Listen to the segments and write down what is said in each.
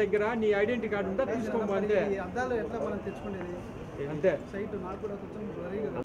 దగ్గర నీ identity card ఉందా తీసుకోమా అంతే. అద్దాలు ఎట్లా మనం తెచ్చుకునేది అంతే. సైట్ నాకు కూడా కొంచెం వరిగా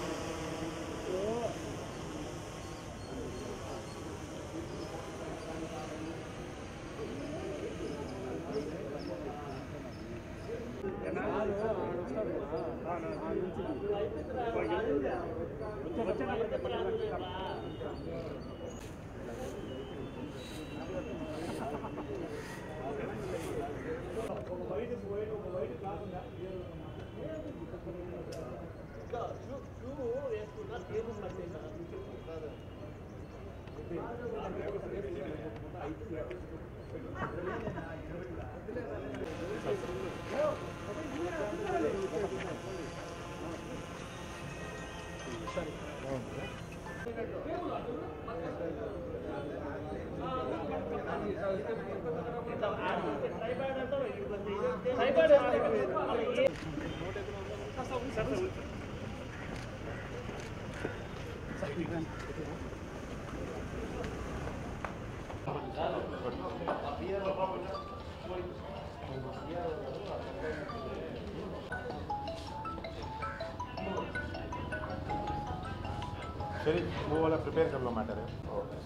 सर वो वाला प्रिपेयर कर लो मैटर है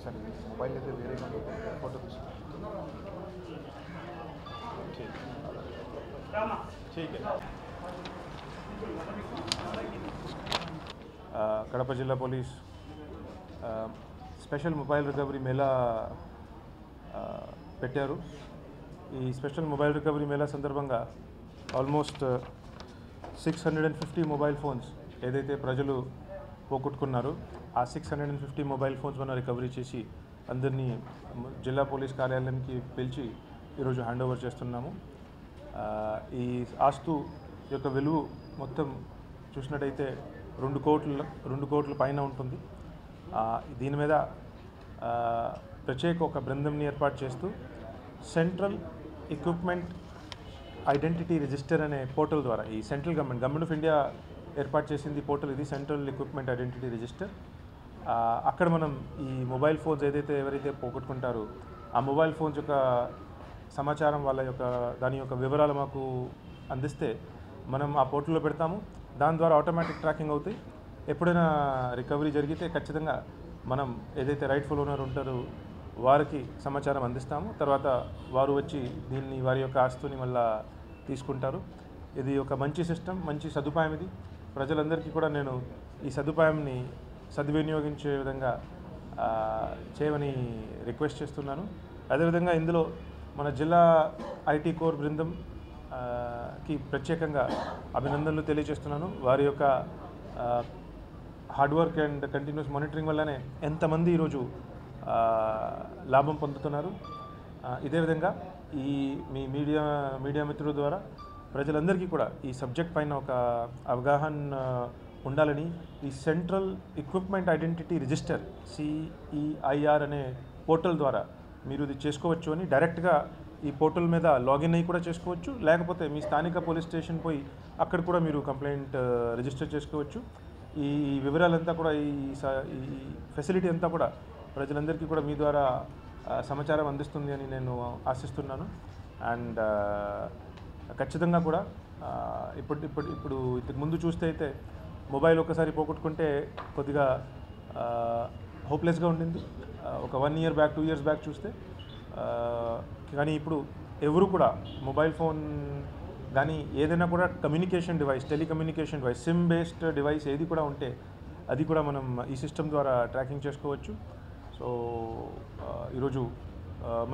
सर मोबाइल लेते वेरे फोटो ठीक है కడప జిల్లా police special mobile recovery Mela పెట్టారు. ఈ స్పెషల్ మొబైల్ రికవరీ మేళా సందర్భంగా ఆల్మోస్ట్ 650 మొబైల్ ఫోన్స్ ఏదైతే ప్రజలు పోగొట్టుకున్నారో ఆ 650 మొబైల్ ఫోన్స్ మనం రికవరీ చేసి అందరినీ జిల్లా పోలీస్ కార్యాలయానికి పిలిచి ఈరోజు హ్యాండ్ ఓవర్ చేస్తున్నాము. ఈ ఆస్తు యొక్క విలువ మొత్తం చూసినట్టయితే 2 కోట్ల పైన ఉంటుంది. దీని మీద ప్రత్యేక ఒక బృందంని ఏర్పాటు చేస్తూ సెంట్రల్ ఎక్విప్మెంట్ ఐడెంటిటీ రిజిస్టర్ అనే పోర్టల్ ద్వారా ఈ సెంట్రల్ గవర్నమెంట్ ఆఫ్ ఇండియా ఏర్పాటు చేసింది పోర్టల్ ఇది సెంట్రల్ ఎక్విప్మెంట్ ఐడెంటిటీ రిజిస్టర్. అక్కడ మనం ఈ మొబైల్ ఫోన్స్ ఏదైతే ఎవరైతే పోగొట్టుకుంటారో ఆ మొబైల్ ఫోన్స్ యొక్క సమాచారం వాళ్ళ యొక్క దాని యొక్క వివరాలు మాకు అందిస్తే మనం ఆ పోర్టల్లో పెడతాము. దాని ద్వారా ఆటోమేటిక్ ట్రాకింగ్ అవుతాయి. ఎప్పుడైనా రికవరీ జరిగితే ఖచ్చితంగా మనం ఏదైతే రైట్ఫుల్ ఓనర్ ఉంటారో వారికి సమాచారం అందిస్తాము. తర్వాత వారు వచ్చి దీన్ని వారి యొక్క ఆస్తుని మళ్ళీ తీసుకుంటారు. ఇది ఒక మంచి సిస్టమ్, మంచి సదుపాయం. ఇది ప్రజలందరికీ కూడా నేను ఈ సదుపాయంని సద్వినియోగించే విధంగా చేయమని రిక్వెస్ట్ చేస్తున్నాను. అదేవిధంగా ఇందులో మన జిల్లా ఐటీ కోర్ బృందంకి ప్రత్యేకంగా అభినందనలు తెలియజేస్తున్నాను. వారి యొక్క hard work and continuous monitoring వల్లనే ఎంతమంది ఈరోజు లాభం పొందుతున్నారు. ఇదే విధంగా ఈ మీ మీడియా మిత్రుల ద్వారా ప్రజలందరికీ కూడా ఈ సబ్జెక్ట్ పైన ఒక అవగాహన ఉండాలని ఈ central equipment identity register CEIR అనే పోర్టల్ ద్వారా మీరు ఇది చేసుకోవచ్చు అని డైరెక్ట్గా ఈ పోర్టల్ మీద లాగిన్ అయ్యి కూడా చేసుకోవచ్చు. లేకపోతే మీ స్థానిక పోలీస్ స్టేషన్ పోయి అక్కడ కూడా మీరు కంప్లైంట్ రిజిస్టర్ చేసుకోవచ్చు. ఈ వివరాలంతా కూడా ఈ ఫెసిలిటీ అంతా కూడా ప్రజలందరికీ కూడా మీ ద్వారా సమాచారం అందిస్తుంది అని నేను ఆశిస్తున్నాను. అండ్ ఖచ్చితంగా కూడా ఇప్పుడు ఇంతకు ముందు చూస్తే అయితే మొబైల్ ఒకసారి పోగొట్టుకుంటే కొద్దిగా హోప్లెస్గా ఉండింది. ఒక 1 year బ్యాక్ 2 years బ్యాక్ చూస్తే కానీ ఇప్పుడు ఎవరు కూడా మొబైల్ ఫోన్ కానీ ఏదైనా కూడా communication device, telecommunication device, SIM based device ఏది కూడా ఉంటే అది కూడా మనం ఈ సిస్టమ్ ద్వారా ట్రాకింగ్ చేసుకోవచ్చు. సో ఈరోజు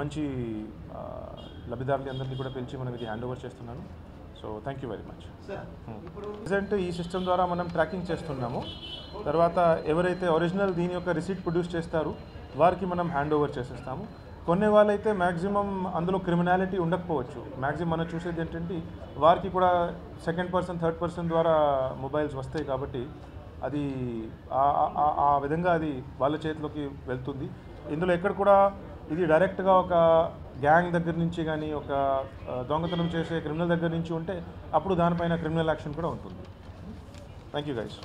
మంచి లబ్ధిదారులు అందరినీ కూడా పిలిచి మనం ఇది హ్యాండ్ ఓవర్ చేస్తున్నాను. So thank you very much. Present ఈ సిస్టమ్ ద్వారా మనం ట్రాకింగ్ చేస్తున్నాము. తర్వాత ఎవరైతే ఒరిజినల్ దీని యొక్క రిసీట్ ప్రొడ్యూస్ చేస్తారో వారికి మనం హ్యాండ్ ఓవర్ చేసేస్తాము. కొన్ని వాళ్ళైతే మ్యాక్సిమం అందులో క్రిమినాలిటీ ఉండకపోవచ్చు. మ్యాక్సిమం మనం చూసేది ఏంటంటే వారికి కూడా సెకండ్ పర్సన్ థర్డ్ పర్సన్ ద్వారా మొబైల్స్ వస్తాయి కాబట్టి అది ఆ విధంగా అది వాళ్ళ చేతిలోకి వెళ్తుంది. ఇందులో ఎక్కడ కూడా ఇది డైరెక్ట్గా ఒక గ్యాంగ్ దగ్గర నుంచి కానీ ఒక దొంగతనం చేసే క్రిమినల్ దగ్గర నుంచి ఉంటే అప్పుడు దానిపైన క్రిమినల్ యాక్షన్ కూడా ఉంటుంది. Thank you guys.